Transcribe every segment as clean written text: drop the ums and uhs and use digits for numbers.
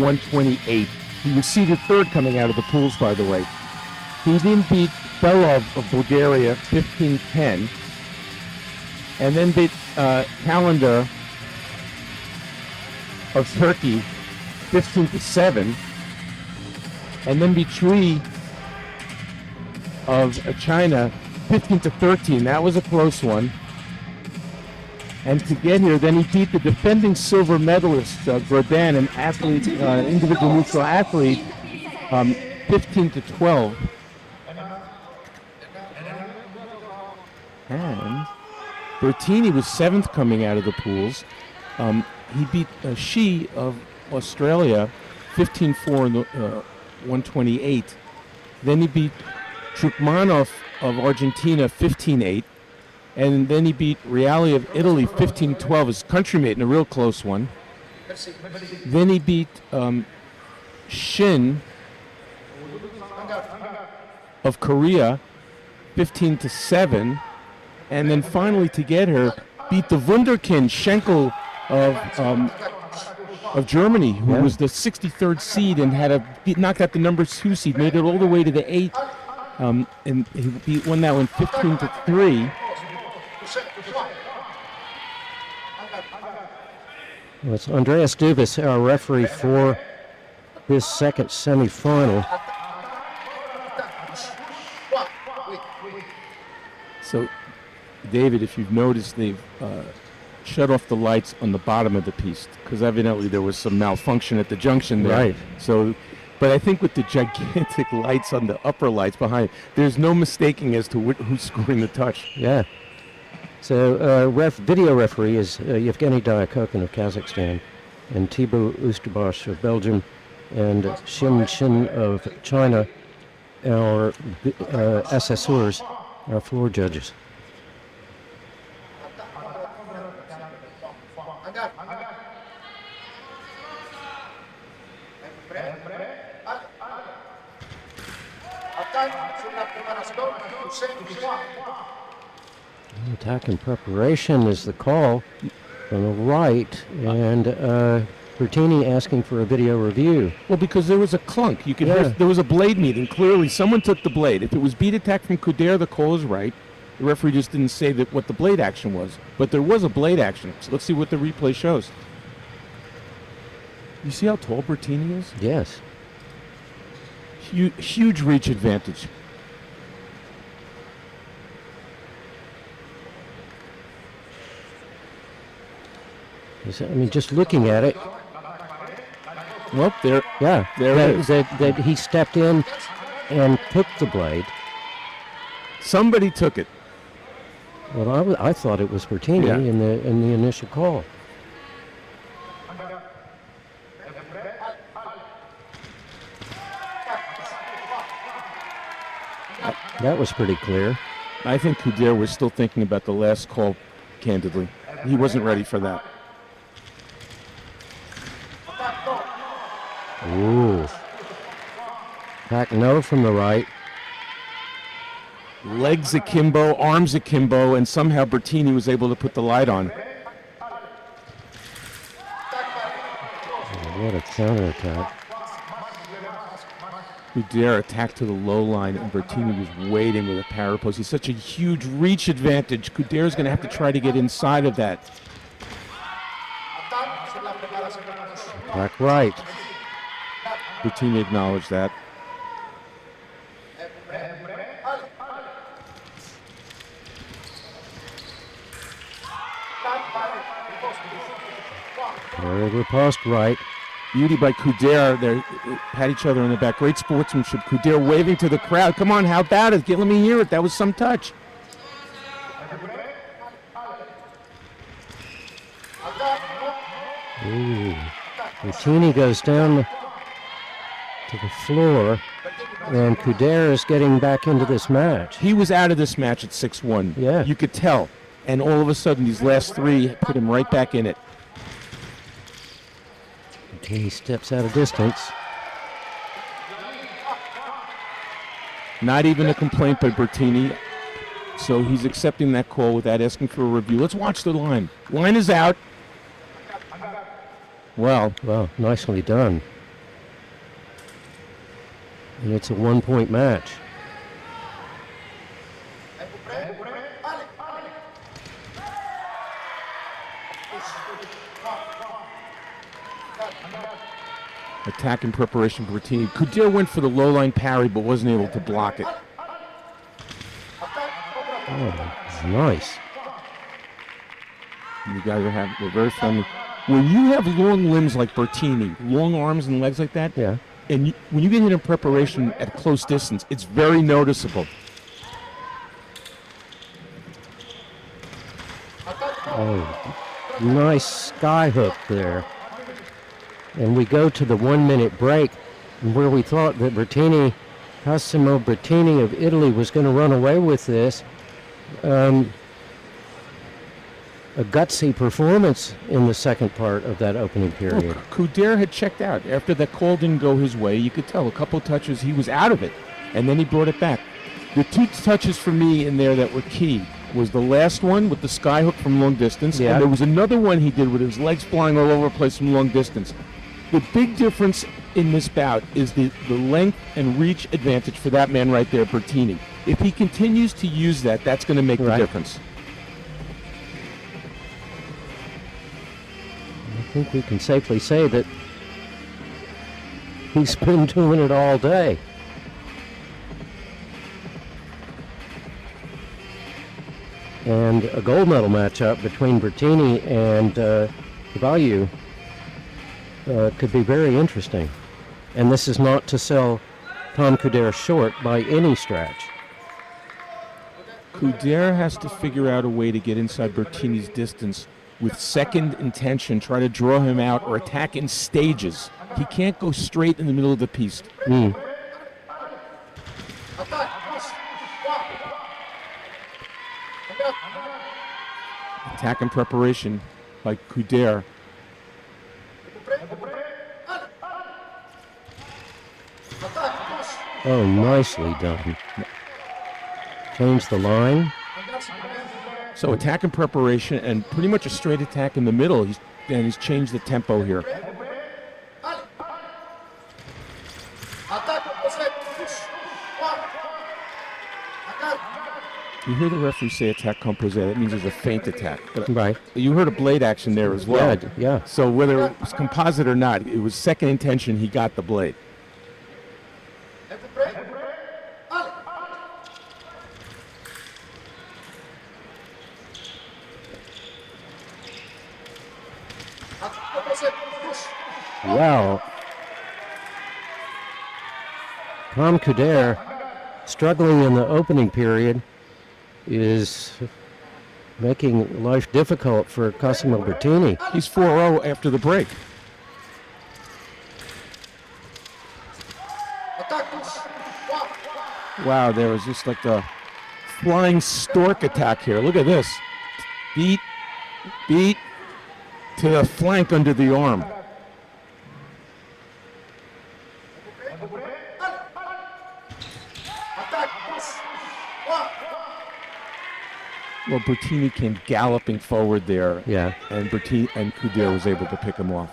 128. He was seeded third coming out of the pools, by the way. He then beat Belov of Bulgaria 15-10, and then beat Calendar of Turkey 15-7, and then beat Chui of China 15-13. That was a close one. And to get here, then he beat the defending silver medalist, Grodin, an athlete, individual neutral athlete, 15-12. And Bertini was seventh coming out of the pools. He beat Shi of Australia 15-4 in the 128. Then he beat Trukmanov of Argentina 15-8. And then he beat Reali of Italy 15-12, his countrymate, in a real close one. Then he beat Shin of Korea 15-7. And then finally, to get her, beat the Wunderkind Schenkel of Germany, who was the 63rd seed and had knocked out the number 2 seed, made it all the way to the 8, and he won that one 15-3. Well, it's Andreas Dubas, our referee for this second semifinal. So, David, if you've noticed, they've shut off the lights on the bottom of the piste because evidently there was some malfunction at the junction there. Right. So, but I think with the gigantic lights on the upper lights behind, there's no mistaking as to who's scoring the touch. Yeah. So, video referee is Yevgeny Diakokin of Kazakhstan, and Thibaut Oosterbosch of Belgium, and Xin Xin of China, our assessors, our floor judges. Attack and preparation is the call from the right, and Bertini asking for a video review. Well, because there was a clunk. You could hear there was a blade meeting. Clearly, someone took the blade. If it was beat attack from Couderc, the call is right. The referee just didn't say that what the blade action was. But there was a blade action. So let's see what the replay shows. You see how tall Bertini is? Yes. Huge reach advantage. I mean, just looking at it. Well, there it is. That he stepped in and took the blade. Somebody took it. Well, I thought it was Bertini in the initial call. That was pretty clear. I think Couderc was still thinking about the last call, candidly. He wasn't ready for that. Ooh. Back no from the right. Legs akimbo, arms akimbo, and somehow Bertini was able to put the light on. What a counterattack. Couderc attacked to the low line, and Bertini was waiting with a power post. He's such a huge reach advantage. Couderc is going to have to try to get inside of that. Back right. Bertini acknowledged that. Very riposte right. Beauty by Couderc. They pat each other in the back. Great sportsmanship. Couderc waving to the crowd. Come on, how about it? Let me hear it. That was some touch. Ooh. Bertini goes down to the floor, and Couderc is getting back into this match. He was out of this match at 6-1. Yeah. You could tell. And all of a sudden, these last three put him right back in it. He steps out of distance. Not even a complaint by Bertini. So he's accepting that call without asking for a review. Let's watch the line. Line is out. Well, nicely done. And it's a 1-point match. Attack in preparation for Bertini. Couderc went for the low line parry, but wasn't able to block it. Oh, nice. You guys we're very friendly. When you have long limbs like Bertini, long arms and legs like that, Yeah. and when you get hit in preparation at close distance, it's very noticeable. Oh, nice sky hook there. And we go to the 1-minute break, where we thought that Cosimo Bertini of Italy was going to run away with this. A gutsy performance in the second part of that opening period. Well, Couderc had checked out. After that call didn't go his way, you could tell a couple touches he was out of it, and then he brought it back. The two touches for me in there that were key was the last one with the sky hook from long distance, Yeah. and there was another one he did with his legs flying all over the place from long distance. The big difference in this bout is the length and reach advantage for that man right there, Bertini. If he continues to use that, that's going to make the difference. I think we can safely say that he's been doing it all day. And a gold medal matchup between Bertini and Value could be very interesting. And this is not to sell Tom Couderc short by any stretch. Couderc has to figure out a way to get inside Bertini's distance with second intention, try to draw him out or attack in stages. He can't go straight in the middle of the piece. Attack in preparation by Couderc. Oh, nicely done. Change the line. So attack in preparation and pretty much a straight attack in the middle. He's changed the tempo here. You hear the referee say attack composé. That means it's a feint attack. But Right. you heard a blade action there as well. Yeah. So whether it was composite or not, it was second intention. He got the blade. Wow. Tom Couderc, struggling in the opening period, is making life difficult for Cosimo Bertini. He's 4-0 after the break. Wow, there was just like the flying stork attack here. Look at this. Beat to the flank under the arm. Well, Bertini came galloping forward there. Yeah. And Couderc was able to pick him off.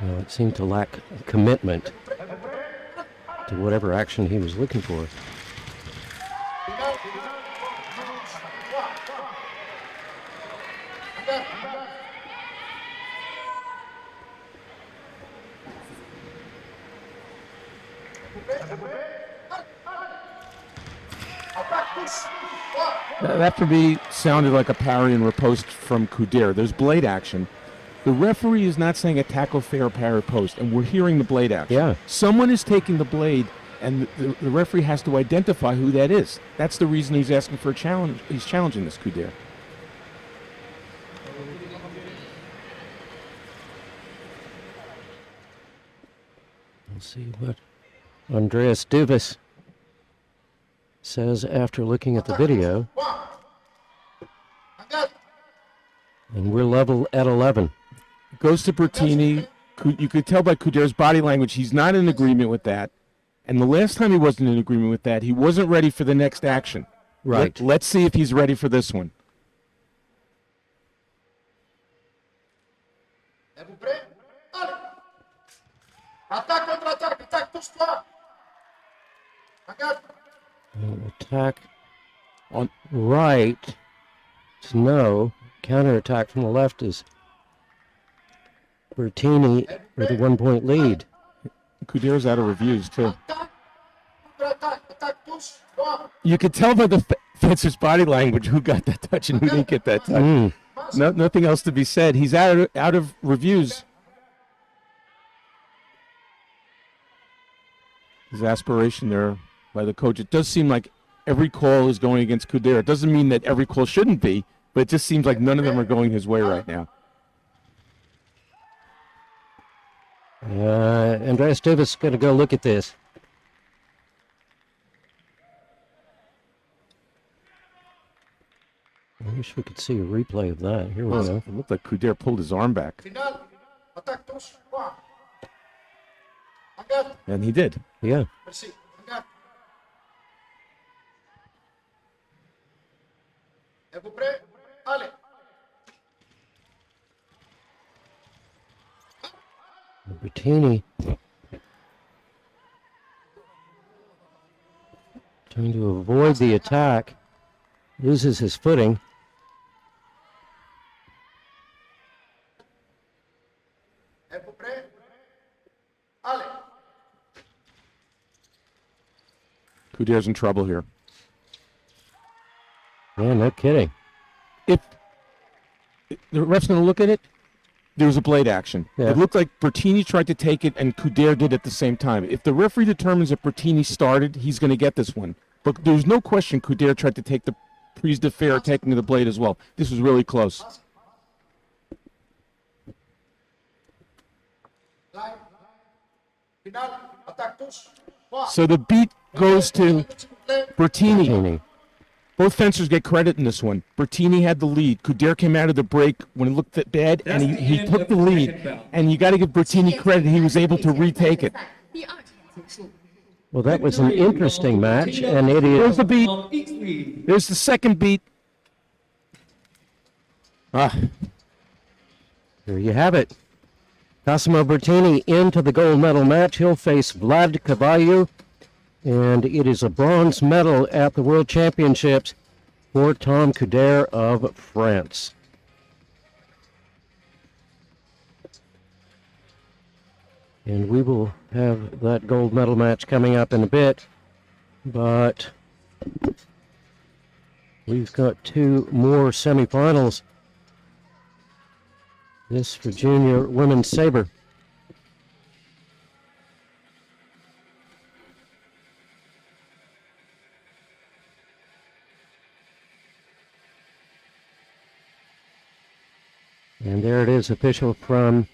Well, it seemed to lack commitment to whatever action he was looking for. That for me sounded like a parry and riposte from Couderc. There's blade action. The referee is not saying attack or fair parry post, and we're hearing the blade action. Yeah. Someone is taking the blade, and the referee has to identify who that is. That's the reason he's asking for a challenge. He's challenging this Couderc. Let's see what Andreas Duvis says after looking at the video. And we're level at 11. Goes to Bertini. You could tell by Couderc's body language he's not in agreement with that. And the last time he wasn't in agreement with that, he wasn't ready for the next action. Right. Let's see if he's ready for this one. Êtes-vous prêts? Allez! Attaque, contre-attaque, attaque, touche-toi! Regarde! Attack on right is no. Counterattack from the left is Bertini with a 1-point lead. Couderc's out of reviews, too. Attaque, contre-attaque, attaque, touche-toi! You could tell by the fencer's body language who got that touch and who didn't get that touch. Nothing else to be said. He's out of reviews. His aspiration there by the coach. It does seem like every call is going against Couderc. It doesn't mean that every call shouldn't be, but it just seems like none of them are going his way right now. Andreas Davis is going to go look at this. I wish we could see a replay of that. Here we go. It looked like Couderc pulled his arm back. Final, attaque, touche-toi! Regarde! And he did. Yeah. Merci, regarde! Êtes-vous prêts? Allez! Bertini trying to avoid the attack, loses his footing. Êtes-vous prêts? Allez! Couderc's in trouble here. Yeah, no kidding. If the ref's going to look at it, there was a blade action. Yeah. It looked like Bertini tried to take it and Couderc did at the same time. If the referee determines that Bertini started, he's going to get this one. But there's no question Couderc tried to take the prise de fer taking the blade as well. This was really close. Line. Final, attaque, touche-toi! So the beat goes to Bertini. Bertini. Both fencers get credit in this one. Bertini had the lead. Couderc came out of the break when it looked that bad, and he took the lead. And you got to give Bertini credit. He was able to retake it. Well, that was an interesting match, and it There's is. the beat. There's the second beat. There you have it. Cosimo Bertini into the gold medal match. He'll face Vlad Cavallo, and it is a bronze medal at the World Championships for Tom Couderc of France. And we will have that gold medal match coming up in a bit, but we've got two more semifinals. This for junior women's sabre. And there it is, official from